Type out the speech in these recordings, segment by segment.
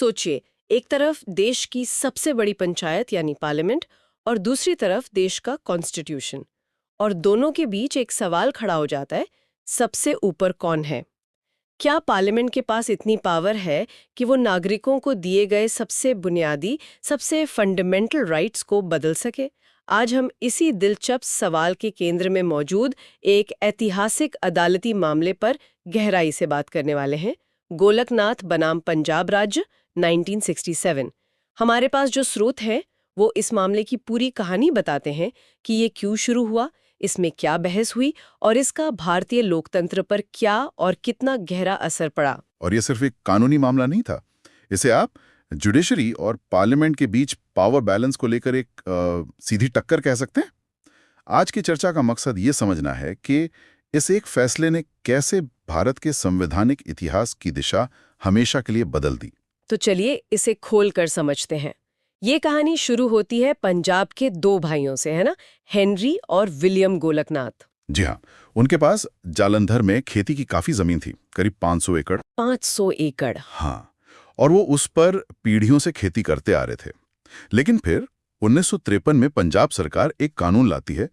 सोचिए, एक तरफ देश की सबसे बड़ी पंचायत यानी पार्लियामेंट और दूसरी तरफ देश का कॉन्स्टिट्यूशन, और दोनों के बीच एक सवाल खड़ा हो जाता है, सबसे ऊपर कौन है? क्या पार्लियामेंट के पास इतनी पावर है कि वो नागरिकों को दिए गए सबसे बुनियादी, सबसे फंडामेंटल राइट्स को बदल सके? आज हम इसी दिलचस्प सवाल के केंद्र में मौजूद एक ऐतिहासिक अदालती मामले पर गहराई से बात करने वाले हैं। गोलकनाथ बनाम पंजाब राज्य 1967। हमारे पास जो स्रोत हैं वो इस मामले की पूरी कहानी बताते हैं कि ये क्यों शुरू हुआ, इसमें क्या बहस हुई और इसका भारतीय लोकतंत्र पर क्या और कितना गहरा असर पड़ा। और ये सिर्फ एक कानूनी मामला नहीं था, इसे आप जुडिशरी और पार्लियामेंट के बीच पावर बैलेंस को लेकर एक सीधी टक्कर कह सकते हैं। आज की चर्चा का मकसद ये समझना है कि इस एक फैसले ने कैसे भारत के संवैधानिक इतिहास की दिशा हमेशा के लिए बदल दी। तो चलिए इसे खोल कर समझते हैं। ये कहानी शुरू होती है पंजाब के दो भाइयों से, है ना, हेनरी और विलियम गोलकनाथ। जी हाँ, उनके पास जालंधर में खेती की काफी जमीन थी, करीब 500 एकड़। 500 एकड़। हाँ, और वो उस पर पीढ़ियों से खेती करते आ रहे थे। लेकिन फिर 1953 में पंजाब सरकार एक कानून लाती है,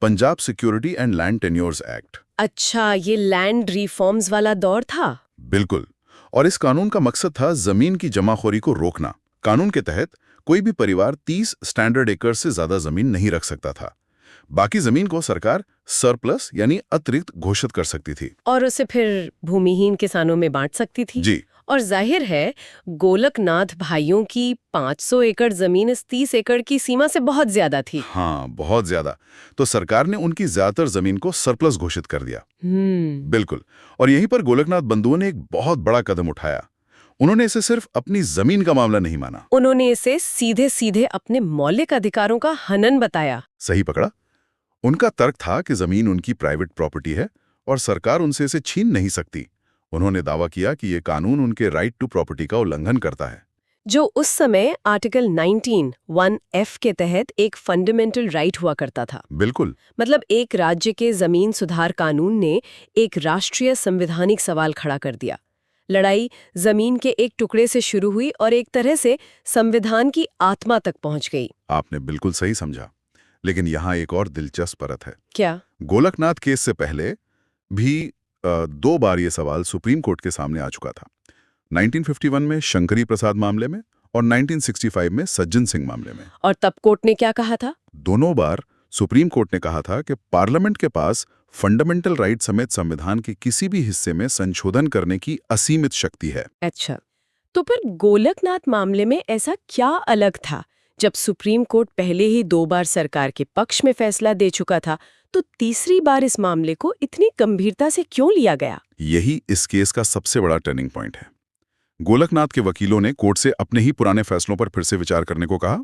Punjab security and land tenures act. अच्छा, ये लैंड रिफॉर्म्स वाला दौर था। बिल्कुल। और इस कानून का मकसद था जमीन की जमाखोरी को रोकना। कानून के तहत कोई भी परिवार 30 स्टैंडर्ड एकड़ से ज्यादा जमीन नहीं रख सकता था। बाकी जमीन को सरकार सरप्लस यानी अतिरिक्त घोषित कर सकती थी और उसे फिर भूमिहीन किसानों में बांट सकती थी। जी। और जाहिर है, गोलकनाथ भाइयों की 500 एकड़ जमीन इस 30 एकड़ की सीमा से बहुत ज्यादा थी। हाँ, बहुत ज्यादा। तो सरकार ने उनकी ज्यादातर जमीन को सरप्लस घोषित कर दिया। बिल्कुल। और यहीं पर गोलकनाथ बंधुओं ने एक बहुत बड़ा कदम उठाया। उन्होंने इसे सिर्फ अपनी जमीन का मामला नहीं माना, उन्होंने इसे सीधे सीधे अपने मौलिक अधिकारों का हनन बताया। सही पकड़ा। उनका तर्क था कि जमीन उनकी प्राइवेट प्रॉपर्टी है और सरकार उनसे इसे छीन नहीं सकती। उन्होंने दावा किया कि ये कानून उनके राइट टू प्रॉपर्टी का उल्लंघन करता है, जो उस समय आर्टिकल 19(1)(f) के तहत एक फंडामेंटल राइट हुआ करता था। बिल्कुल। मतलब एक राज्य के जमीन सुधार कानून ने एक राष्ट्रीय संवैधानिक सवाल खड़ा कर दिया। लड़ाई जमीन के एक टुकड़े से शुरू हुई और एक तरह से संविधान की आत्मा तक पहुंच गई। आपने बिल्कुल सही समझा। लेकिन यहाँ एक और दिलचस्प परत है। क्या? गोलकनाथ केस से पहले भी 2 बार ये सवाल सुप्रीम कोर्ट के सामने आ चुका था। 1951 में शंकरी प्रसाद मामले में और 1965 में सज्जन सिंह मामले में। और तब कोर्ट ने क्या कहा था? दोनों बार सुप्रीम कोर्ट ने कहा था कि पार्लियामेंट के पास फंडामेंटल राइट समेत संविधान के किसी भी हिस्से में संशोधन करने की असीमित शक्ति है। अच्छा, तो फिर गोलकनाथ मामले में ऐसा क्या अलग था? जब सुप्रीम कोर्ट पहले ही 2 बार सरकार के पक्ष में फैसला दे चुका था, तो तीसरी बार इस मामले को इतनी गंभीरता से क्यों लिया गया? यही इस केस का सबसे बड़ा टर्निंग पॉइंट है। गोलकनाथ के वकीलों ने कोर्ट से अपने ही पुराने फैसलों पर फिर से विचार करने को कहा।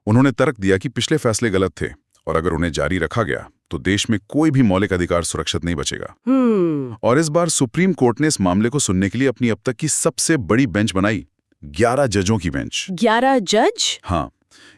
उन्होंने तर्क दिया कि पिछले फैसले गलत थे और अगर उन्हें जारी रखा गया तो देश में कोई भी मौलिक अधिकार सुरक्षित नहीं बचेगा। और इस बार सुप्रीम कोर्ट ने इस मामले को सुनने के लिए अपनी अब तक की सबसे बड़ी बेंच बनाई, 11 जजों की बेंच। 11 जज? हाँ,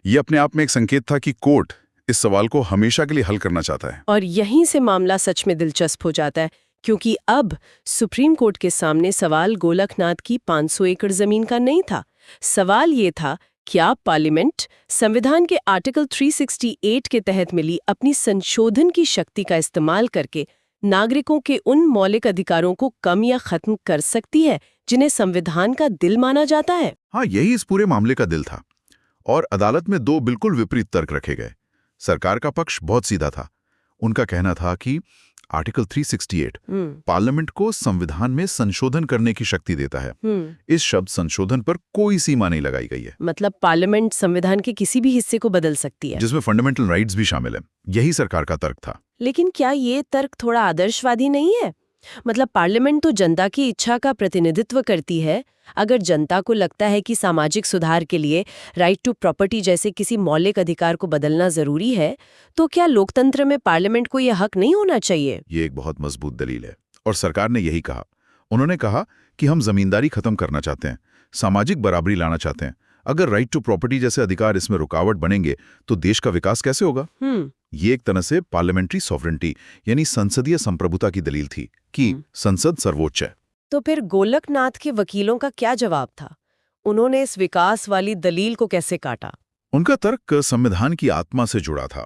ये अपने आप में एक संकेत था कि कोर्ट इस सवाल को हमेशा के लिए हल करना चाहता है। और यहीं से मामला सच में दिलचस्प हो जाता है, क्योंकि अब सुप्रीम कोर्ट के सामने सवाल गोलकनाथ की 500 एकड़ जमीन का नहीं था। सवाल ये था, क्या पार्लियामेंट संविधान के आर्टिकल 368 के तहत मिली अपनी संशोधन की शक्ति का इस्तेमाल करके नागरिकों के उन मौलिक अधिकारों को कम या खत्म कर सकती है जिन्हें संविधान का दिल माना जाता है? हाँ, यही इस पूरे मामले का दिल था। और अदालत में 2 बिल्कुल विपरीत तर्क रखे गए। सरकार का पक्ष बहुत सीधा था। उनका कहना था कि आर्टिकल 368 पार्लियामेंट को संविधान में संशोधन करने की शक्ति देता है। इस शब्द संशोधन पर कोई सीमा नहीं लगाई गई है। मतलब पार्लियामेंट संविधान के किसी भी हिस्से को बदल सकती है, जिसमें फंडामेंटल राइट्स भी शामिल है। यही सरकार का तर्क था। लेकिन क्या ये तर्क थोड़ा आदर्शवादी नहीं है? मतलब पार्लियामेंट तो जनता की इच्छा का प्रतिनिधित्व करती है। अगर जनता को लगता है कि सामाजिक सुधार के लिए राइट टू प्रॉपर्टी जैसे किसी मौलिक अधिकार को बदलना जरूरी है, तो क्या लोकतंत्र में पार्लियामेंट को यह हक नहीं होना चाहिए? ये एक बहुत मजबूत दलील है और सरकार ने यही कहा। उन्होंने कहा कि हम जमींदारी खत्म करना चाहते हैं, सामाजिक बराबरी लाना चाहते हैं। अगर राइट टू प्रॉपर्टी जैसे अधिकार इसमें रुकावट बनेंगे तो देश का विकास कैसे होगा? ये एक तरह से पार्लियामेंट्री सॉवरेंटी यानी संसदीय संप्रभुता की दलील थी कि संसद सर्वोच्च है। तो फिर गोलकनाथ के वकीलों का क्या जवाब था? उन्होंने इस विकास वाली दलील को कैसे काटा? उनका तर्क संविधान की आत्मा से जुड़ा था।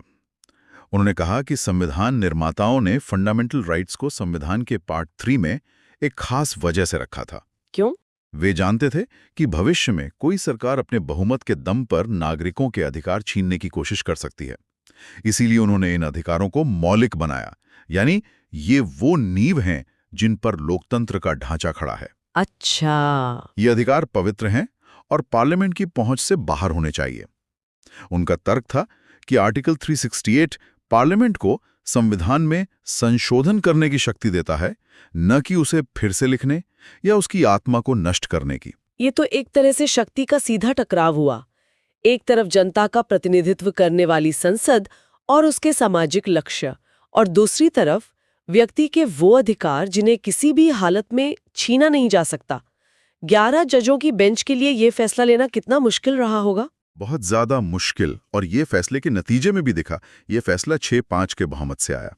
उन्होंने कहा कि संविधान निर्माताओं ने फंडामेंटल राइट्स को संविधान के पार्ट 3 में एक खास वजह से रखा था। क्यों? वे जानते थे कि भविष्य में कोई सरकार अपने बहुमत के दम पर नागरिकों के अधिकार छीनने की कोशिश कर सकती है। इसीलिए उन्होंने इन अधिकारों को मौलिक बनाया, यानी ये वो नींव हैं जिन पर लोकतंत्र का ढांचा खड़ा है। अच्छा। ये अधिकार पवित्र हैं और पार्लियामेंट की पहुंच से बाहर होने चाहिए। उनका तर्क था कि आर्टिकल 368 पार्लियामेंट को संविधान में संशोधन करने की शक्ति देता है, न कि उसे फिर से लिखने या उसकी आत्मा को नष्ट करने की। ये तो एक तरह से शक्ति का सीधा टकराव हुआ। एक तरफ जनता का प्रतिनिधित्व करने वाली संसद और उसके सामाजिक लक्ष्य, और दूसरी तरफ व्यक्ति के वो अधिकार जिन्हें किसी भी हालत में छीना नहीं जा सकता। 11 जजों की बेंच के लिए ये फैसला लेना कितना मुश्किल रहा होगा? बहुत ज्यादा मुश्किल, और ये फैसले के नतीजे में भी दिखा। ये फैसला 6-5 के बहुमत से आया।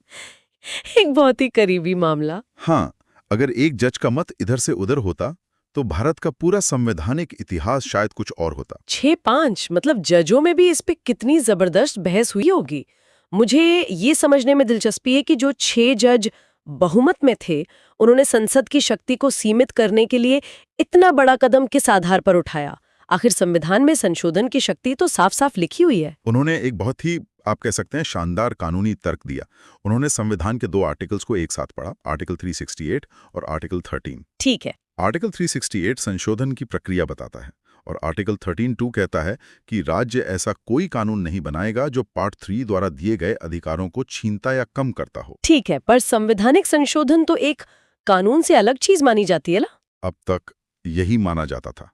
एक बहुत ही करीबी मामला। हाँ, अगर एक जज का मत इधर से उधर होता तो भारत का पूरा संवैधानिक इतिहास शायद कुछ और होता। 6-5 मतलब जजों में भी इस पे कितनी जबरदस्त बहस हुई होगी। मुझे ये समझने में दिलचस्पी है कि जो 6 जज बहुमत में थे, उन्होंने संसद की शक्ति को सीमित करने के लिए इतना बड़ा कदम किस आधार पर उठाया? आखिर संविधान में संशोधन की शक्ति तो साफ साफ लिखी हुई है। उन्होंने एक बहुत ही, आप कह सकते हैं, शानदार कानूनी तर्क दिया। उन्होंने संविधान के 2 आर्टिकल्स को एक साथ पढ़ा, आर्टिकल 368 और आर्टिकल 13। ठीक है। आर्टिकल 368 संशोधन की प्रक्रिया बताता है और आर्टिकल 13(2) कहता है कि राज्य ऐसा कोई कानून नहीं बनाएगा जो पार्ट 3 द्वारा दिए गए अधिकारों को छीनता या कम करता हो। ठीक है, पर संवैधानिक संशोधन तो एक कानून से अलग चीज मानी जाती है ना? अब तक यही माना जाता था,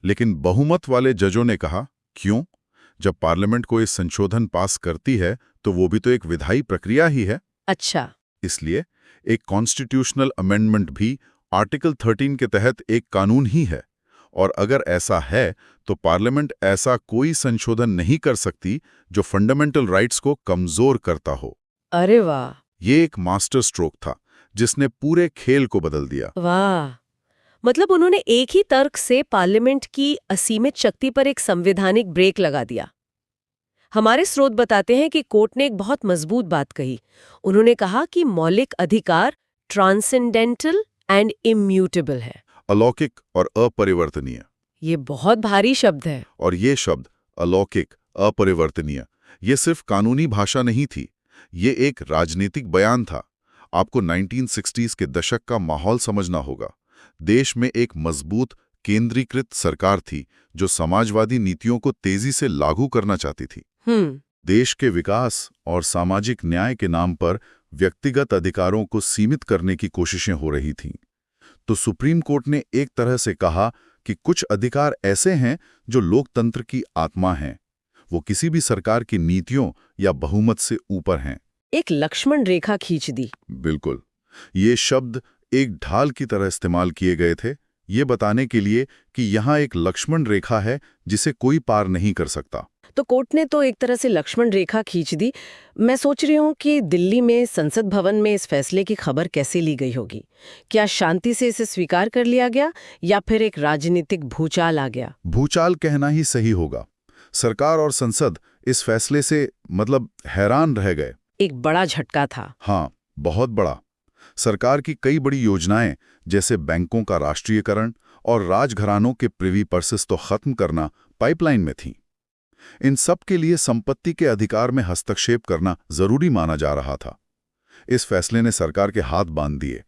लेकिन बहुमत वाले जजों ने कहा, क्यों? जब पार्लियामेंट को इस संशोधन पास करती है तो वो भी तो एक विधायी प्रक्रिया ही है। अच्छा। इसलिए एक कॉन्स्टिट्यूशनल अमेंडमेंट भी आर्टिकल 13 के तहत एक कानून ही है, और अगर ऐसा है तो पार्लियामेंट ऐसा कोई संशोधन नहीं कर सकती जो फंडामेंटल राइट्स को कमजोर करता हो। अरे वाह! ये एक मास्टर स्ट्रोक था जिसने पूरे खेल को बदल दिया। वाह! मतलब उन्होंने एक ही तर्क से पार्लियामेंट की असीमित शक्ति पर एक संवैधानिक ब्रेक लगा दिया। हमारे स्रोत बताते हैं कि कोर्ट ने एक बहुत मजबूत बात कही। उन्होंने कहा कि मौलिक अधिकार ट्रांसेंडेंटल एंड इम्यूटेबल है। अलौकिक और अपरिवर्तनीय। ये बहुत भारी शब्द है। और ये शब्द अलौकिक, अपरिवर्तनीय, ये सिर्फ कानूनी भाषा नहीं थी, ये एक राजनीतिक बयान था। आपको 1960s के दशक का माहौल समझना होगा। देश में एक मजबूत केंद्रीकृत सरकार थी जो समाजवादी नीतियों को तेजी से लागू करना चाहती थी। देश के विकास और सामाजिक न्याय के नाम पर व्यक्तिगत अधिकारों को सीमित करने की कोशिशें हो रही थीं। तो सुप्रीम कोर्ट ने एक तरह से कहा कि कुछ अधिकार ऐसे हैं जो लोकतंत्र की आत्मा हैं, वो किसी भी सरकार की नीतियों या बहुमत से ऊपर हैं। एक लक्ष्मण रेखा खींच दी। बिल्कुल। ये शब्द एक ढाल की तरह इस्तेमाल किए गए थे, ये बताने के लिए कि यहाँ एक लक्ष्मण रेखा है जिसे कोई पार नहीं कर सकता। तो कोर्ट ने तो एक तरह से लक्ष्मण रेखा खींच दी। मैं सोच रही हूँ कि दिल्ली में संसद भवन में इस फैसले की खबर कैसे ली गई होगी। क्या शांति से इसे स्वीकार कर लिया गया या फिर एक राजनीतिक भूचाल आ गया? भूचाल कहना ही सही होगा। सरकार और संसद इस फैसले से हैरान रह गए। एक बड़ा झटका था। हाँ, बहुत बड़ा। सरकार की कई बड़ी योजनाएं जैसे बैंकों का राष्ट्रीयकरण और राजघरानों के प्रिवी पर्सेस तो खत्म करना पाइपलाइन में थीं। इन सब के लिए संपत्ति के अधिकार में हस्तक्षेप करना जरूरी माना जा रहा था। इस फैसले ने सरकार के हाथ बांध दिए।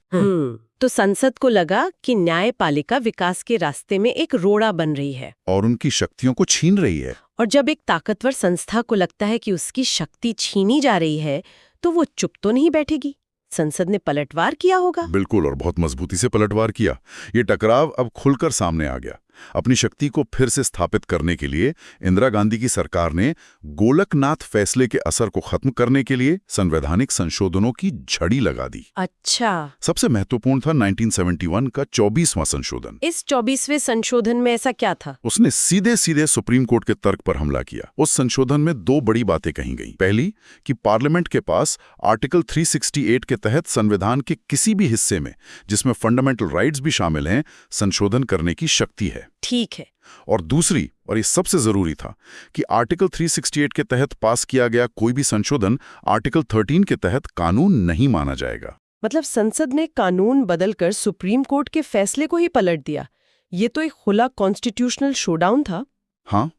तो संसद को लगा कि न्यायपालिका विकास के रास्ते में एक रोड़ा बन रही है और उनकी शक्तियों को छीन रही है। और जब एक ताकतवर संस्था को लगता है कि उसकी शक्ति छीनी जा रही है तो वो चुप तो नहीं बैठेगी। संसद ने पलटवार किया होगा। बिल्कुल, और बहुत मजबूती से पलटवार किया। ये टकराव अब खुलकर सामने आ गया। अपनी शक्ति को फिर से स्थापित करने के लिए इंदिरा गांधी की सरकार ने गोलकनाथ फैसले के असर को खत्म करने के लिए संवैधानिक संशोधनों की झड़ी लगा दी। अच्छा। सबसे महत्वपूर्ण था 1971 का 24वां संशोधन। इस 24वें संशोधन में ऐसा क्या था? उसने सीधे सीधे सुप्रीम कोर्ट के तर्क पर हमला किया। उस संशोधन में 2 बड़ी बातें कही गई। पहली कि पार्लियामेंट के पास आर्टिकल 368 के तहत संविधान के किसी भी हिस्से में, जिसमें फंडामेंटल राइट्स भी शामिल हैं, संशोधन करने की शक्ति है। है। ठीक है। और दूसरी, और ये सबसे जरूरी था, कि आर्टिकल 368 के तहत पास किया गया कोई भी संशोधन आर्टिकल 13 के तहत कानून नहीं माना जाएगा। मतलब संसद ने कानून बदलकर सुप्रीम कोर्ट के फैसले को ही पलट दिया। ये तो एक खुला कॉन्स्टिट्यूशनल शोडाउन था। हाँ,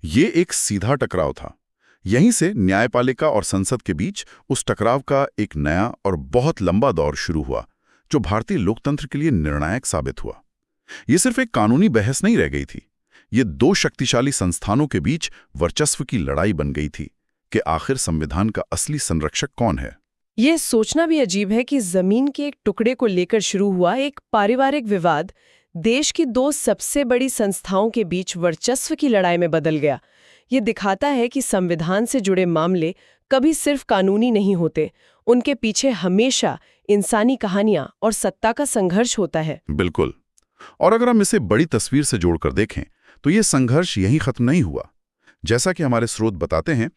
ये एक सीधा टकराव था। यहीं से न्यायपालिका और संसद के बीच उस टकराव का एक नया और बहुत लंबा दौर शुरू हुआ, जो भारतीय लोकतंत्र के लिए निर्णायक साबित हुआ। ये सिर्फ एक कानूनी बहस नहीं रह गई थी, ये दो शक्तिशाली संस्थानों के बीच वर्चस्व की लड़ाई बन गई थी कि आखिर संविधान का असली संरक्षक कौन है। ये सोचना भी अजीब है कि जमीन के एक टुकड़े को लेकर शुरू हुआ एक पारिवारिक विवाद देश की दो सबसे बड़ी संस्थाओं के बीच वर्चस्व की लड़ाई में बदल गया। ये दिखाता है कि संविधान से जुड़े मामले कभी सिर्फ कानूनी नहीं होते, उनके पीछे हमेशा इंसानी कहानियां और सत्ता का संघर्ष होता है। बिल्कुल। और अगर हम इसे बड़ी तस्वीर से जोड़कर देखें तो ये संघर्ष यहीं खत्म नहीं हुआ। जैसा कि हमारे स्रोत बताते हैं,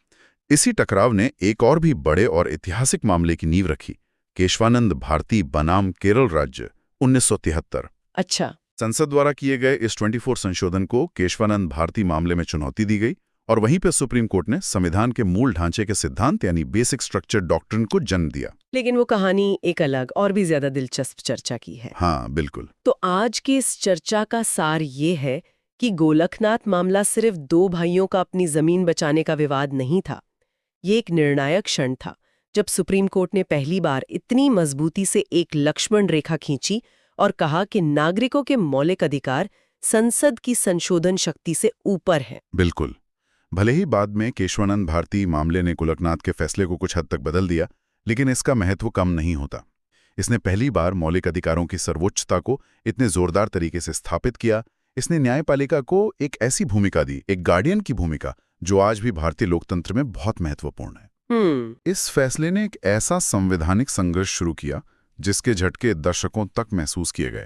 इसी टकराव ने एक और भी बड़े और ऐतिहासिक मामले की नींव रखी, केशवानंद भारती बनाम केरल राज्य 1973। अच्छा। संसद द्वारा किए गए इस 24 संशोधन को केशवानंद भारती मामले में चुनौती दी गई और वहीं पे सुप्रीम कोर्ट ने संविधान के मूल ढांचे के सिद्धांत यानी बेसिक स्ट्रक्चर डॉक्ट्रिन को जन्म दिया। लेकिन वो कहानी एक अलग और भी ज्यादा दिलचस्प चर्चा की है। हाँ, बिल्कुल। तो आज की इस चर्चा का सार ये है कि गोलकनाथ मामला सिर्फ दो भाइयों का अपनी जमीन बचाने का विवाद नहीं था। ये एक निर्णायक क्षण था जब सुप्रीम कोर्ट ने पहली बार इतनी मजबूती से एक लक्ष्मण रेखा खींची और कहा कि नागरिकों के मौलिक अधिकार संसद की संशोधन शक्ति से ऊपर हैं। बिल्कुल। भले ही बाद में केशवानंद भारती मामले ने गोलकनाथ के फैसले को कुछ हद तक बदल दिया, लेकिन इसका महत्व कम नहीं होता। इसने पहली बार मौलिक अधिकारों की सर्वोच्चता को इतने जोरदार तरीके से स्थापित किया। इसने न्यायपालिका को एक ऐसी भूमिका दी, एक गार्डियन की भूमिका, जो आज भी भारतीय लोकतंत्र में बहुत महत्वपूर्ण है। इस फैसले ने एक ऐसा संवैधानिक संघर्ष शुरू किया जिसके झटके दशकों तक महसूस किए गए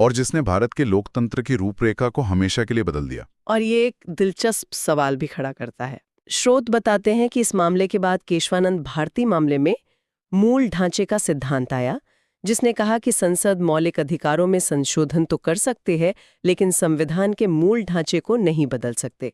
और जिसने भारत के लोकतंत्र की रूपरेखा को हमेशा के लिए बदल दिया। और ये एक दिलचस्प सवाल भी खड़ा करता है। स्रोत बताते हैं कि इस मामले के बाद केशवानंद भारती मामले में मूल ढांचे का सिद्धांत आया, जिसने कहा कि संसद मौलिक अधिकारों में संशोधन तो कर सकते हैं, लेकिन संविधान के मूल ढांचे को नहीं बदल सकते।